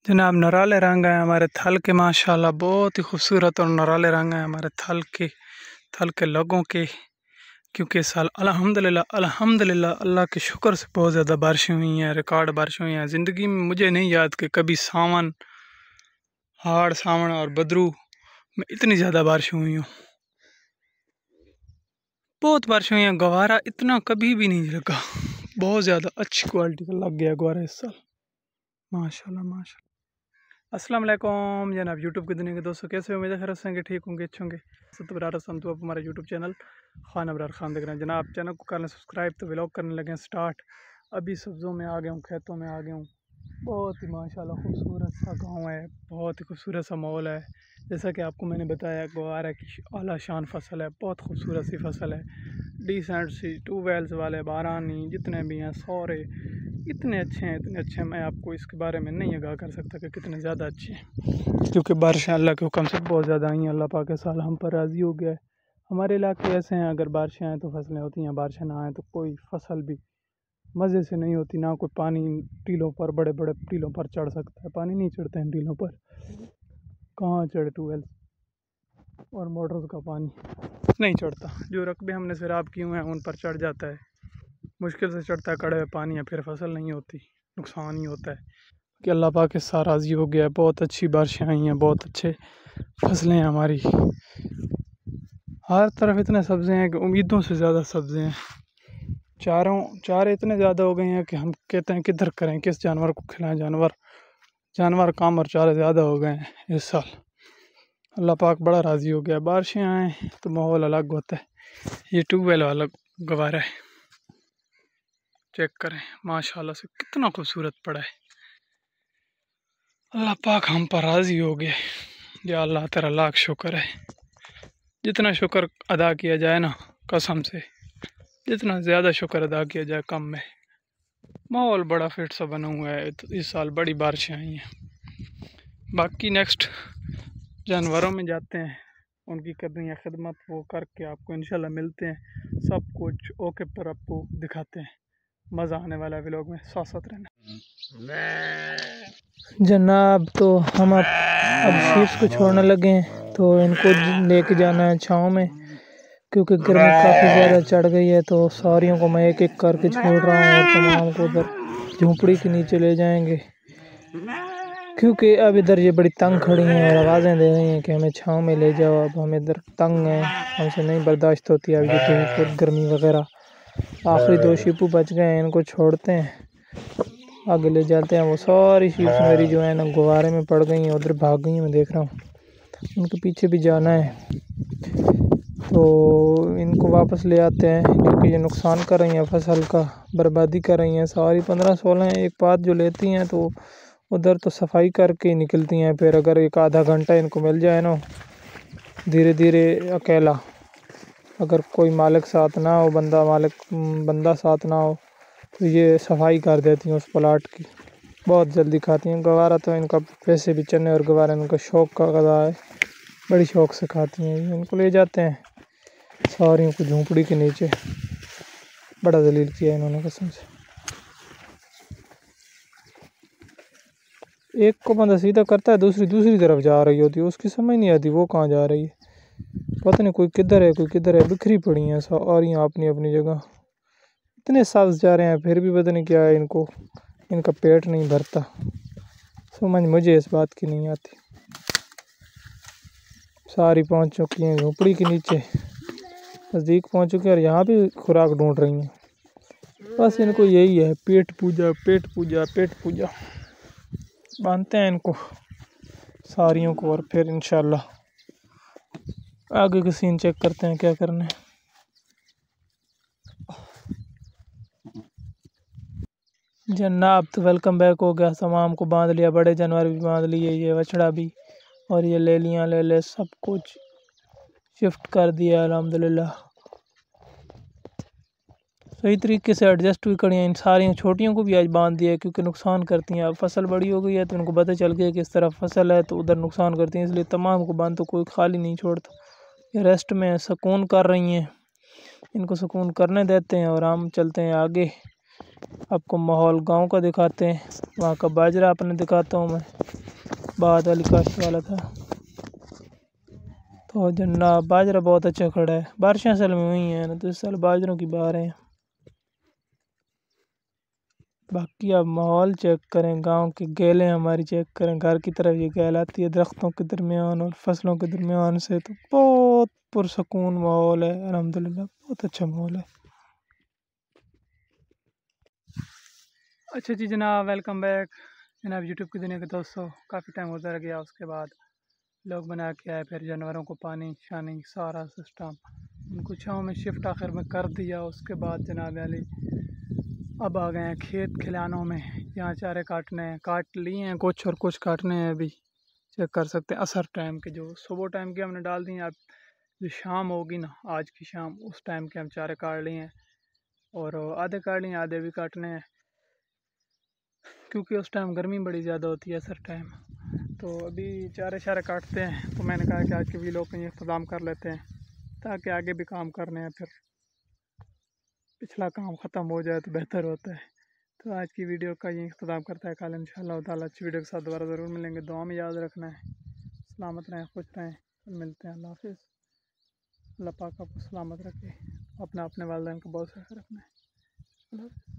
जनाब नराले रंग हैं हमारे थल के, माशाल्लाह बहुत ही खूबसूरत और नराले रंग हैं हमारे थल के लोगों के। क्योंकि इस साल अल्हम्दुलिल्लाह अल्हम्दुलिल्लाह अल्लाह के शुक्र से बहुत ज़्यादा बारिशें हुई हैं, रिकॉर्ड बारिशें हुई हैं। ज़िंदगी में मुझे नहीं याद कि कभी सावन, हाड़ सावन और बदरू में इतनी ज़्यादा बारिशें हुई हों। बहुत बारिशें हुई हैं, गवारा इतना कभी भी नहीं लगा। बहुत ज़्यादा अच्छी क्वालिटी का लग गया गवारा इस साल, माशाल्लाह माशाल्लाह। अस्सलाम वालेकुम जनाब यूट्यूब की दुनिया के दोस्तों, कैसे हो? उम्मीद है खैर से होंगे, ठीक होंगे, अच्छे होंगे। सब बराबर संतु आप हमारा यूट्यूब चैनल खान अबरार खान देख रहे हैं। जनाब चैनल को करना सब्सक्राइब, तो व्लॉग करने लगे हैं स्टार्ट। अभी सब्ज़ों में आ गया हूँ, खेतों में आ गया हूँ। बहुत ही माशाल्लाह खूबसूरत सा गाँव है, बहुत ही खूबसूरत सा माहौल है। जैसा कि आपको मैंने बताया, गवारा की आला शान फसल है, बहुत खूबसूरत सी फसल है। डिसेंट सी ट्यूबवेल्स वाले बारानी जितने भी हैं सारे इतने अच्छे हैं, इतने अच्छे हैं। मैं आपको इसके बारे में नहीं आगाह कर सकता कि कितने ज़्यादा अच्छे हैं, क्योंकि बारिशें अल्लाह के हुक्म से बहुत ज़्यादा आई हैं। अल्लाह पाक के साल हम पर राज़ी हो गया है। हमारे इलाके ऐसे हैं, अगर बारिशें आएँ तो फसलें होती हैं, बारिशें ना आएँ तो कोई फसल भी मज़े से नहीं होती। ना कोई पानी टीलों पर, बड़े बड़े टीलों पर चढ़ सकता है, पानी नहीं चढ़ते हैं टीलों पर। कहाँ चढ़े ट्यूबवेल और मोटर्स का पानी नहीं चढ़ता। जो रकबे हमने सैराब किए हुए हैं उन पर चढ़ जाता है, मुश्किल से चढ़ता है कड़े हुए पानी, या फिर फसल नहीं होती, नुकसान ही होता है। कि अल्लाह पाक के साथ राज़ी हो गया है, बहुत अच्छी बारिशें आई हैं, बहुत अच्छे फसलें हैं हमारी। हर तरफ इतने सब्ज़े हैं कि उम्मीदों से ज़्यादा सब्ज़े हैं। चारे इतने ज़्यादा हो गए हैं कि हम कहते हैं किधर करें, किस जानवर को खिलाएं। जानवर कम और चारे ज़्यादा हो गए हैं इस साल। अल्लाह पाक बड़ा राज़ी हो गया। बारिशें आएँ तो माहौल अलग होता है। ये ट्यूबवेल वाला गवारा है, चेक करें माशाल्लाह से कितना खूबसूरत पड़ा है। अल्लाह पाक हम पर राज़ी हो गए। या अल्लाह तेरा लाख शुक्र है। जितना शुक्र अदा किया जाए ना, कसम से जितना ज़्यादा शुक्र अदा किया जाए कम में। माहौल बड़ा फिट सा बना हुआ है, तो इस साल बड़ी बारिशें आई हैं। बाकी नेक्स्ट जानवरों में जाते हैं, उनकी करनी है खिदमत, वो करके आपको इंशाल्लाह मिलते हैं। सब कुछ ओके पर आपको दिखाते हैं। मज़ा आने वाला है व्लॉग में, साथ साथ रहना जनाब। तो हम अब शीप्स को छोड़ने लगे हैं, तो इनको लेके जाना है छाँव में, क्योंकि गर्मी काफ़ी ज़्यादा चढ़ गई है। तो सारियों को मैं एक एक करके छोड़ रहा हूँ और तमाम को उधर झोंपड़ी के नीचे ले जाएंगे, क्योंकि अब इधर ये बड़ी तंग खड़ी हैं और आवाज़ें दे रही हैं कि हमें छाँव में ले जाओ। अब हम इधर तंग हैं, हमसे नहीं बर्दाश्त होती अब ये धूप और गर्मी वगैरह। आखिरी 2 शीपू बच गए हैं, इनको छोड़ते हैं, आगे ले जाते हैं। वो सारी शीप्स मेरी जो है ना गुब्बारे में पड़ गई हैं, उधर भाग गई हैं, मैं देख रहा हूँ। उनके पीछे भी जाना है, तो इनको वापस ले आते हैं, क्योंकि ये नुकसान कर रही हैं फसल का, बर्बादी कर रही हैं सारी। 15-16 एक पात जो लेती हैं तो उधर तो सफाई करके ही निकलती हैं। फिर अगर एक आधा घंटा इनको मिल जाए ना धीरे धीरे अकेला, अगर कोई मालिक साथ ना हो, बंदा साथ ना हो, तो ये सफाई कर देती हैं उस प्लाट की। बहुत जल्दी खाती हैं। गवारा तो इनका वैसे भी चने और गवारा इनका शौक़ का गज़ा है, बड़ी शौक़ से खाती हैं। इनको ले जाते हैं सारियों को झोंपड़ी के नीचे। बड़ा जलील किया इन्होंने कसम से। एक को बंदा सीधा करता है, दूसरी तरफ जा रही होती है, उसकी समझ नहीं आती वो कहाँ जा रही है। पता नहीं कोई किधर है, बिखरी पड़ी हैं सारियाँ अपनी अपनी जगह। इतने सब्ज़ जा रहे हैं, फिर भी पता नहीं क्या है, इनका पेट नहीं भरता। समझ मुझे इस बात की नहीं आती। सारी पहुंच चुकी हैं झोपड़ी के नीचे, नज़दीक पहुंच चुकी हैं और यहाँ भी खुराक ढूंढ रही हैं। बस इनको यही है, पेट पूजा। बांधते हैं इनको सारियों को, और फिर इंशाल्लाह आगे के सीन चेक करते हैं क्या करना है। जनाब तो वेलकम बैक हो गया। तमाम को बांध लिया, बड़े जानवर भी बांध लिए, ये बछड़ा भी, और ये ले लिया ले सब कुछ शिफ्ट कर दिया अल्हम्दुलिल्लाह। सही तरीके से एडजस्ट भी करी हैं। इन सारी छोटियों को भी आज बांध दिया है, क्योंकि नुकसान करती हैं। अब फसल बड़ी हो गई है तो इनको पता चल गया कि इस तरफ फसल है तो उधर नुकसान करती हैं, इसलिए तमाम को बांध, तो कोई खाली नहीं छोड़ता। ये रेस्ट में सुकून कर रही हैं, इनको सुकून करने देते हैं और हम चलते हैं आगे। आपको माहौल गांव का दिखाते हैं। वहाँ का बाजरा अपने दिखाता हूँ मैं। बाद वाली काश्त वाला था तो जन्ना बाजरा बहुत अच्छा खड़ा है। बारिशें असल में हुई हैं ना, तो इस साल बाजरों की बहार है। बाकी आप माहौल चेक करें, गांव के गेलें हमारी चेक करें। घर की तरफ ये गेल आती है दरख्तों के दरमियान और फसलों के दरमियान से, तो बहुत पुरसकून माहौल है। अल्हम्दुलिल्लाह बहुत अच्छा माहौल है। अच्छा जी जनाब, वेलकम बैक जनाब यूट्यूब की दुनिया के दोस्तों। काफ़ी टाइम गुजर गया, उसके बाद लोग बना के आए, फिर जानवरों को पानी शानी सारा सिस्टम उनको छाँव में शिफ्ट आखिर में कर दिया। उसके बाद जनाब अली अब आ गए हैं खेत खलिहानों में। यहाँ चारे काटने हैं, काट लिए हैं कुछ और कुछ काटने हैं अभी। चेक कर सकते हैं असर टाइम के, जो सुबह टाइम के हमने डाल दिए हैं। अब जो शाम होगी ना, आज की शाम, उस टाइम के हम चारे काट लिए हैं और आधे काट लिए, आधे भी काटने हैं क्योंकि उस टाइम गर्मी बड़ी ज़्यादा होती है असर टाइम। तो अभी चारे शारे काटते हैं, तो मैंने कहा कि आज के वीडियो का इंतज़ाम कर लेते हैं ताकि आगे भी काम करने हैं, फिर पिछला काम ख़त्म हो जाए तो बेहतर होता है। तो आज की वीडियो का ये इख्तिताम करता है। कल इंशाअल्लाह ताला अच्छी वीडियो के साथ दोबारा ज़रूर मिलेंगे। दुआ में याद रखना है। सलामत रहें, खुश रहें, कल मिलते हैं। अल्लाह हाफिज़। अल्लाह पाक आपको सलामत रखे। अपना अपने वालिदैन का बहुत ख्याल रखना है। अल्लाह हाफ़िज़।